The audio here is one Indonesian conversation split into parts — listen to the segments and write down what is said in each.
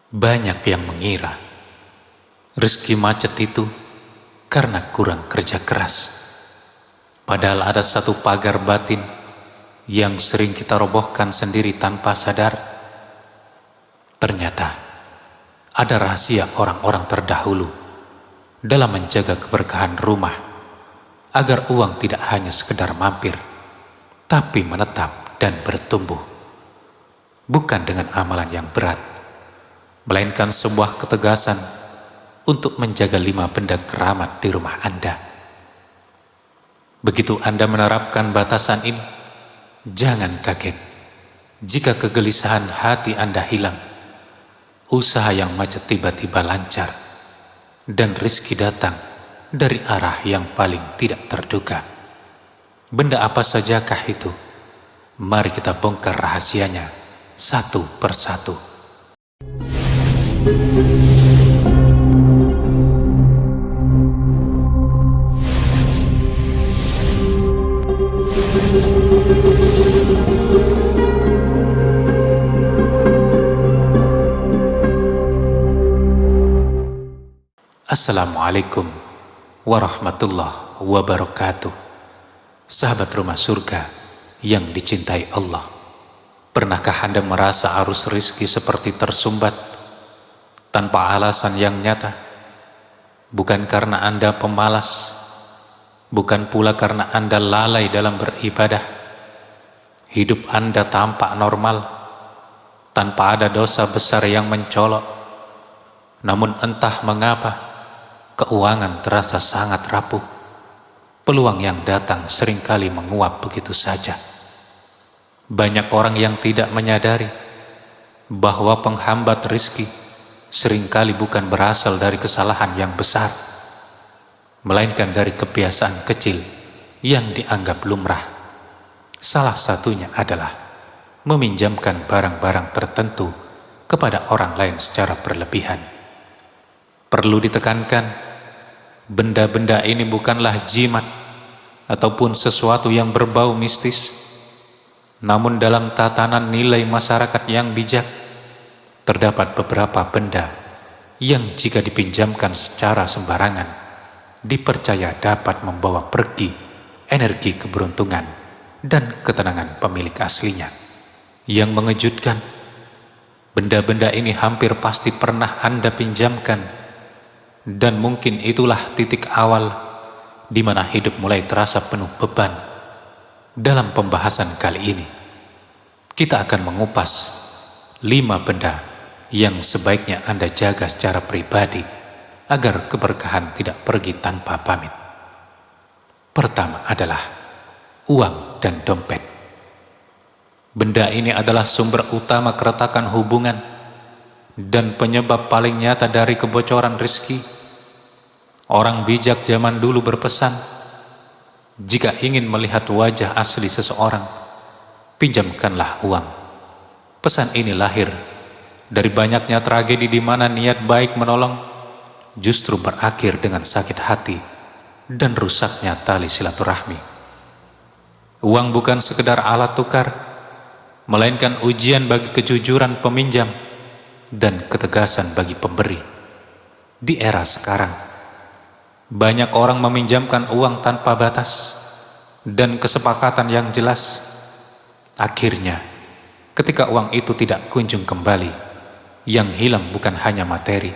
Banyak yang mengira rezeki macet itu karena kurang kerja keras. Padahal ada satu pagar batin yang sering kita robohkan sendiri tanpa sadar. Ternyata ada rahasia orang-orang terdahulu dalam menjaga keberkahan rumah, agar uang tidak hanya sekedar mampir, tapi menetap dan bertumbuh. Bukan dengan amalan yang berat, melainkan sebuah ketegasan untuk menjaga 5 benda keramat di rumah Anda. Begitu Anda menerapkan batasan ini, jangan kaget jika kegelisahan hati Anda hilang, usaha yang macet tiba-tiba lancar, dan rezeki datang dari arah yang paling tidak terduga. Benda apa sajakah itu? Mari kita bongkar rahasianya satu persatu. Assalamualaikum warahmatullahi wabarakatuh. Sahabat rumah surga yang dicintai Allah, pernahkah Anda merasa arus rezeki seperti tersumbat tanpa alasan yang nyata? Bukan karena Anda pemalas, bukan pula karena Anda lalai dalam beribadah. Hidup Anda tampak normal, tanpa ada dosa besar yang mencolok. Namun entah mengapa, keuangan terasa sangat rapuh. Peluang yang datang seringkali menguap begitu saja. Banyak orang yang tidak menyadari bahwa penghambat rezeki seringkali bukan berasal dari kesalahan yang besar, melainkan dari kebiasaan kecil yang dianggap lumrah. Salah satunya adalah meminjamkan barang-barang tertentu kepada orang lain secara berlebihan. Perlu ditekankan, benda-benda ini bukanlah jimat ataupun sesuatu yang berbau mistis. Namun dalam tatanan nilai masyarakat yang bijak, terdapat beberapa benda yang jika dipinjamkan secara sembarangan, dipercaya dapat membawa pergi energi keberuntungan dan ketenangan pemilik aslinya. Yang mengejutkan, benda-benda ini hampir pasti pernah Anda pinjamkan, dan mungkin itulah titik awal di mana hidup mulai terasa penuh beban. Dalam pembahasan kali ini, kita akan mengupas 5 benda yang sebaiknya Anda jaga secara pribadi agar keberkahan tidak pergi tanpa pamit. Pertama adalah uang dan dompet. Benda ini adalah sumber utama keretakan hubungan dan penyebab paling nyata dari kebocoran rezeki. Orang bijak zaman dulu berpesan, jika ingin melihat wajah asli seseorang, pinjamkanlah uang. Pesan ini lahir dari banyaknya tragedi di mana niat baik menolong justru berakhir dengan sakit hati dan rusaknya tali silaturahmi. Uang bukan sekedar alat tukar, melainkan ujian bagi kejujuran peminjam dan ketegasan bagi pemberi. Di era sekarang, banyak orang meminjamkan uang tanpa batas dan kesepakatan yang jelas. Akhirnya, ketika uang itu tidak kunjung kembali, yang hilang bukan hanya materi,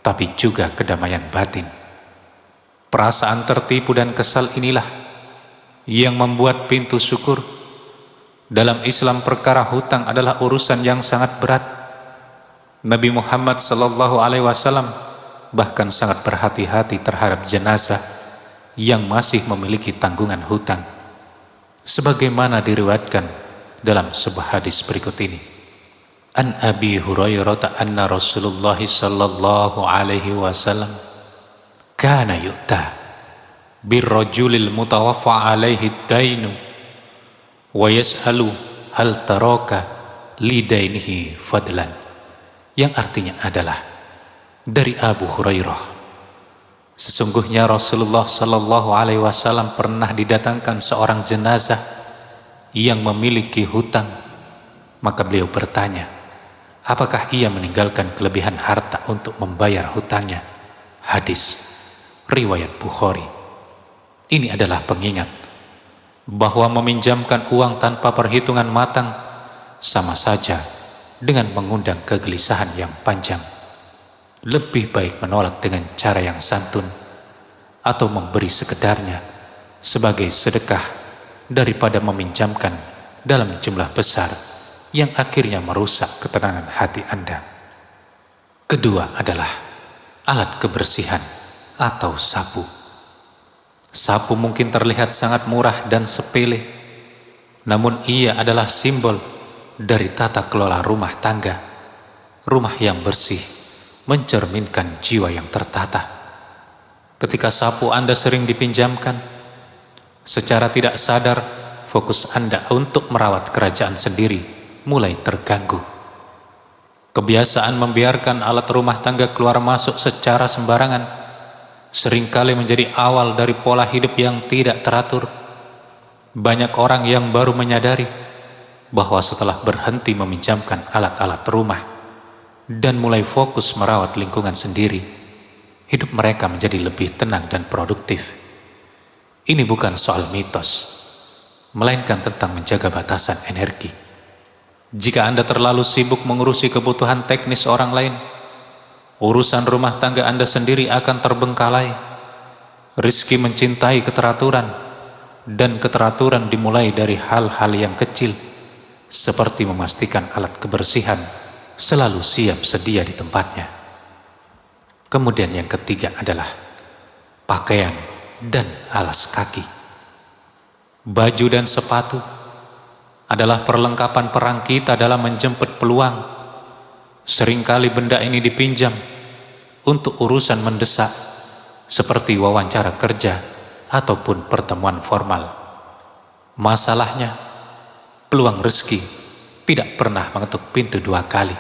tapi juga kedamaian batin. Perasaan tertipu dan kesal inilah yang membuat pintu syukur. Dalam Islam, perkara hutang adalah urusan yang sangat berat. Nabi Muhammad SAW bahkan sangat berhati-hati terhadap jenazah yang masih memiliki tanggungan hutang, sebagaimana diriwayatkan dalam sebuah hadis berikut ini. An Abi Hurairah anna Rasulullah sallallahu alaihi wasallam kana yu'ta birrajulil mutawaffa alaihi dainu wa yas'alu hal taraka lidainihi fadlan, yang artinya adalah dari Abu Hurairah, sesungguhnya Rasulullah Sallallahu Alaihi Wasallam pernah didatangkan seorang jenazah yang memiliki hutang. Maka beliau bertanya, Apakah ia meninggalkan kelebihan harta untuk membayar hutangnya? Hadis riwayat Bukhari. Ini adalah pengingat bahwa meminjamkan uang tanpa perhitungan matang sama saja dengan mengundang kegelisahan yang panjang. Lebih baik menolak dengan cara yang santun atau memberi sekedarnya sebagai sedekah daripada meminjamkan dalam jumlah besar yang akhirnya merusak ketenangan hati Anda. Kedua adalah alat kebersihan atau sapu. Sapu mungkin terlihat sangat murah dan sepele, namun ia adalah simbol dari tata kelola rumah tangga. Rumah yang bersih mencerminkan jiwa yang tertata. Ketika sapu Anda sering dipinjamkan, secara tidak sadar fokus Anda untuk merawat kerajaan sendiri mulai terganggu. Kebiasaan membiarkan alat rumah tangga keluar masuk secara sembarangan seringkali menjadi awal dari pola hidup yang tidak teratur. Banyak orang yang baru menyadari bahwa setelah berhenti meminjamkan alat-alat rumah dan mulai fokus merawat lingkungan sendiri, hidup mereka menjadi lebih tenang dan produktif. Ini bukan soal mitos, melainkan tentang menjaga batasan energi. Jika Anda terlalu sibuk mengurusi kebutuhan teknis orang lain, urusan rumah tangga Anda sendiri akan terbengkalai. Rizki mencintai keteraturan, dan keteraturan dimulai dari hal-hal yang kecil, seperti memastikan alat kebersihan selalu siap sedia di tempatnya. Kemudian yang ketiga adalah pakaian dan alas kaki. Baju dan sepatu adalah perlengkapan perang kita dalam menjemput peluang. Seringkali benda ini dipinjam untuk urusan mendesak seperti wawancara kerja ataupun pertemuan formal. Masalahnya, peluang rezeki tidak pernah mengetuk pintu dua kali.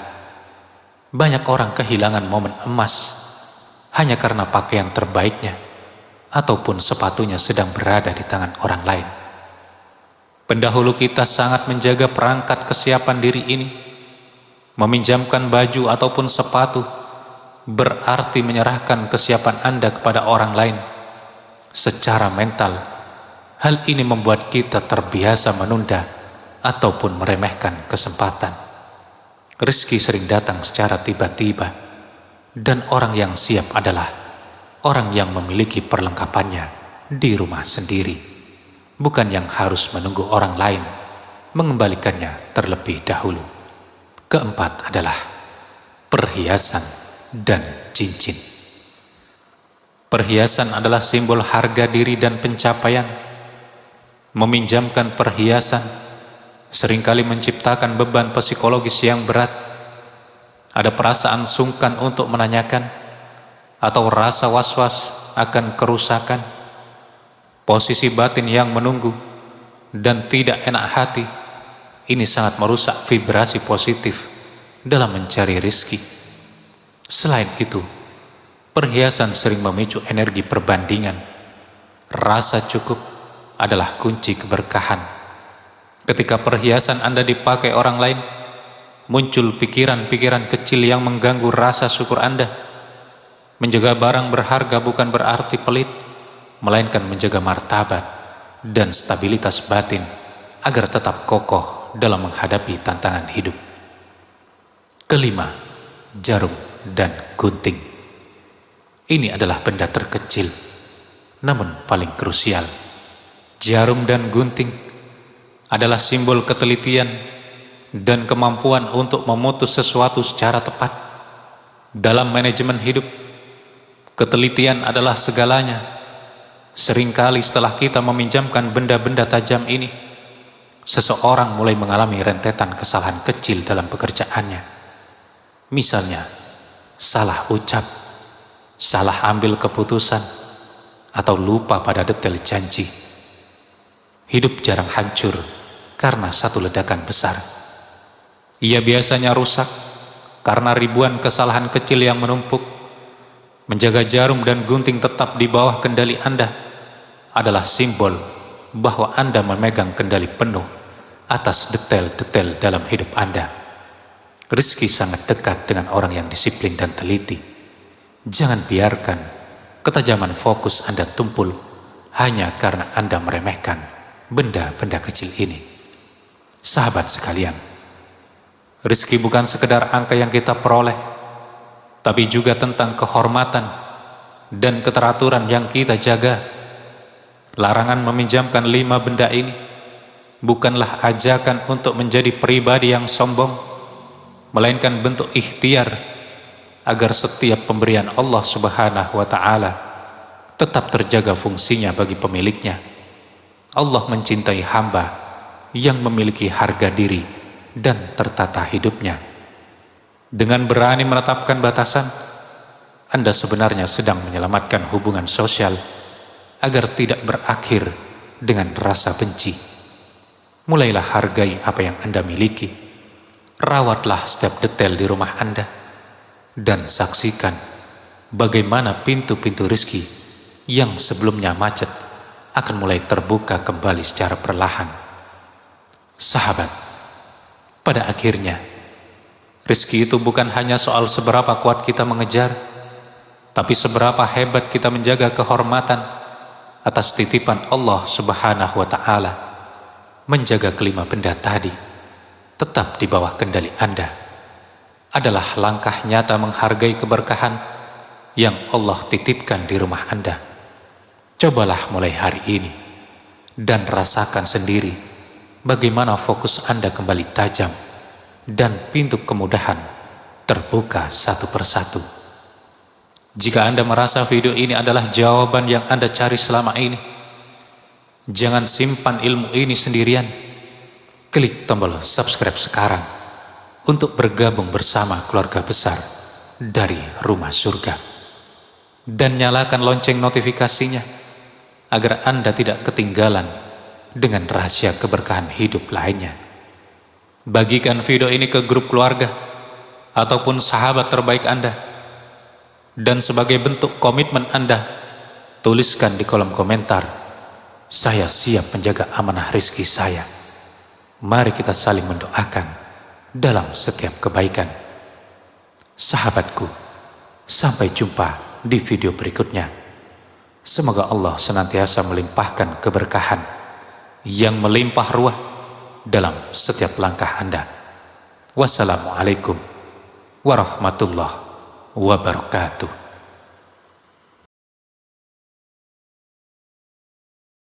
Banyak orang kehilangan momen emas hanya karena pakaian terbaiknya ataupun sepatunya sedang berada di tangan orang lain. Pendahulu kita sangat menjaga perangkat kesiapan diri ini. Meminjamkan baju ataupun sepatu berarti menyerahkan kesiapan Anda kepada orang lain. Secara mental, hal ini membuat kita terbiasa menunda ataupun meremehkan kesempatan. Rezeki sering datang secara tiba-tiba, dan orang yang siap adalah orang yang memiliki perlengkapannya di rumah sendiri, bukan yang harus menunggu orang lain mengembalikannya terlebih dahulu. Keempat adalah perhiasan dan cincin. Perhiasan adalah simbol harga diri dan pencapaian. Meminjamkan perhiasan seringkali menciptakan beban psikologis yang berat. Ada perasaan sungkan untuk menanyakan atau rasa was-was akan kerusakan. Posisi batin yang menunggu dan tidak enak hati ini sangat merusak vibrasi positif dalam mencari rezeki. Selain itu, perhiasan sering memicu energi perbandingan. Rasa cukup adalah kunci keberkahan. Ketika perhiasan Anda dipakai orang lain, muncul pikiran-pikiran kecil yang mengganggu rasa syukur Anda. Menjaga barang berharga bukan berarti pelit, melainkan menjaga martabat dan stabilitas batin agar tetap kokoh dalam menghadapi tantangan hidup. Kelima, jarum dan gunting. Ini adalah benda terkecil, namun paling krusial. Jarum dan gunting adalah simbol ketelitian dan kemampuan untuk memutus sesuatu secara tepat. Dalam manajemen hidup, ketelitian adalah segalanya. Seringkali setelah kita meminjamkan benda-benda tajam ini, seseorang mulai mengalami rentetan kesalahan kecil dalam pekerjaannya. Misalnya, salah ucap, salah ambil keputusan, atau lupa pada detail janji. Hidup jarang hancur karena satu ledakan besar. Ia biasanya rusak karena ribuan kesalahan kecil yang menumpuk. Menjaga jarum dan gunting tetap di bawah kendali Anda adalah simbol bahwa Anda memegang kendali penuh atas detail-detail dalam hidup Anda. Rizki sangat dekat dengan orang yang disiplin dan teliti. Jangan biarkan ketajaman fokus Anda tumpul hanya karena Anda meremehkan benda-benda kecil ini. Sahabat sekalian, rizki bukan sekedar angka yang kita peroleh, tapi juga tentang kehormatan dan keteraturan yang kita jaga. Larangan meminjamkan 5 benda ini bukanlah ajakan untuk menjadi pribadi yang sombong, melainkan bentuk ikhtiar agar setiap pemberian Allah Subhanahu wa Ta'ala tetap terjaga fungsinya bagi pemiliknya. Allah mencintai hamba yang memiliki harga diri dan tertata hidupnya. Dengan berani menetapkan batasan, Anda sebenarnya sedang menyelamatkan hubungan sosial agar tidak berakhir dengan rasa benci. Mulailah hargai apa yang Anda miliki. Rawatlah setiap detail di rumah Anda dan saksikan bagaimana pintu-pintu rizki yang sebelumnya macet akan mulai terbuka kembali secara perlahan. Sahabat, pada akhirnya rizki itu bukan hanya soal seberapa kuat kita mengejar, tapi seberapa hebat kita menjaga kehormatan atas titipan Allah Subhanahu wa Ta'ala. Menjaga kelima benda tadi tetap di bawah kendali Anda adalah langkah nyata menghargai keberkahan yang Allah titipkan di rumah Anda. Cobalah mulai hari ini dan rasakan sendiri bagaimana fokus Anda kembali tajam dan pintu kemudahan terbuka satu persatu. Jika Anda merasa video ini adalah jawaban yang Anda cari selama ini, jangan simpan ilmu ini sendirian. Klik tombol subscribe sekarang untuk bergabung bersama keluarga besar dari Rumah Surga. Dan nyalakan lonceng notifikasinya agar Anda tidak ketinggalan dengan rahasia keberkahan hidup lainnya. Bagikan video ini ke grup keluarga ataupun sahabat terbaik Anda. Dan sebagai bentuk komitmen Anda, tuliskan di kolom komentar, "Saya siap menjaga amanah rizki saya." Mari kita saling mendoakan dalam setiap kebaikan. Sahabatku, sampai jumpa di video berikutnya. Semoga Allah senantiasa melimpahkan keberkahan yang melimpah ruah dalam setiap langkah Anda. Wassalamualaikum warahmatullahi wabarakatuh.